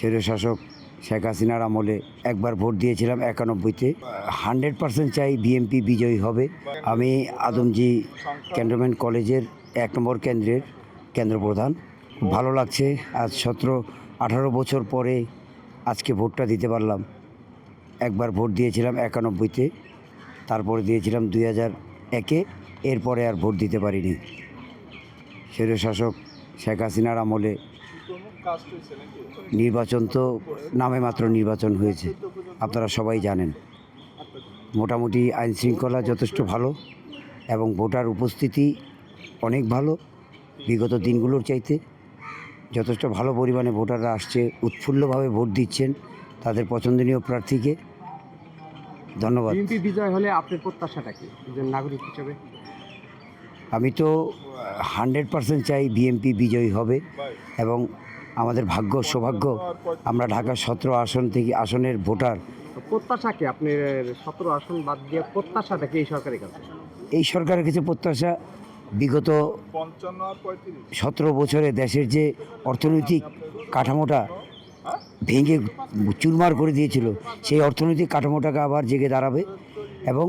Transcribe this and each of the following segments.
স্বৈরশাসক শেখ হাসিনার আমলে একবার ভোট দিয়েছিলাম 91-তে। 100% চাই বিএনপি বিজয়ী হবে। আমি আদমজী ক্যান্টনমেন্ট কলেজের 1 নম্বর কেন্দ্রের কেন্দ্রপ্রধান। খুব ভালো লাগছে, আজ 17-18 বছর পরে আজকে ভোটটা দিতে পারলাম। একবার ভোট দিয়েছিলাম 91-তে, তারপরে দিয়েছিলাম 2001-এ, এরপরে আর ভোট দিতে পারিনি। স্বৈরশাসক শেখ হাসিনার আমলে নির্বাচন তো নামে মাত্র নির্বাচন হয়েছে, আপনারা সবাই জানেন। মোটামুটি আইন শৃঙ্খলা যথেষ্ট ভালো এবং ভোটার উপস্থিতি অনেক ভালো, বিগত দিনগুলোর চাইতে যথেষ্ট ভালো পরিমাণে ভোটাররা আসছে, উৎফুল্লভাবে ভোট দিচ্ছেন তাদের পছন্দনীয় প্রার্থীকে। ধন্যবাদ। বিএনপি বিজয় হলে আপনার প্রত্যাশাটা কি একজন নাগরিক হিসেবে? আমি তো 100% চাই বিএনপি বিজয়ী হবে এবং আমাদের ভাগ্য সৌভাগ্য আমরা ঢাকা 17 আসনের ভোটার। প্রত্যাশা কি আপনার 17 আসন বাদ দিয়ে প্রত্যাশাটা কি এই সরকারের কাছে? এই সরকারের কিছু প্রত্যাশা, বিগত 17 বছরে দেশের যে অর্থনৈতিক কাঠামোটা ভেঙে চুরমার করে দিয়েছিল, সেই অর্থনৈতিক কাঠামোটাকে আবার জেগে দাঁড়াবে এবং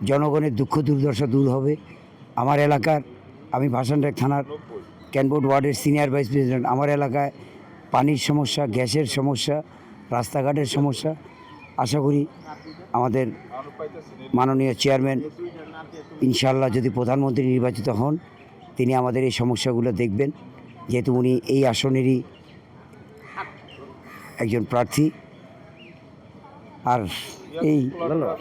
জনগণের দুঃখ দুর্দশা দূর হবে। আমার এলাকার, আমি ভাসানডাক থানার ক্যানবোর্ড ওয়ার্ডের সিনিয়র ভাইস প্রেসিডেন্ট। আমার এলাকায় পানির সমস্যা, গ্যাসের সমস্যা, রাস্তাঘাটের সমস্যা। আশা করি আমাদের মাননীয় চেয়ারম্যান ইনশাআল্লাহ যদি প্রধানমন্ত্রী নির্বাচিত হন, তিনি আমাদের এই সমস্যাগুলো দেখবেন, যেহেতু উনি এই আসনেরই একজন প্রার্থী। আর এই ধন্যবাদ।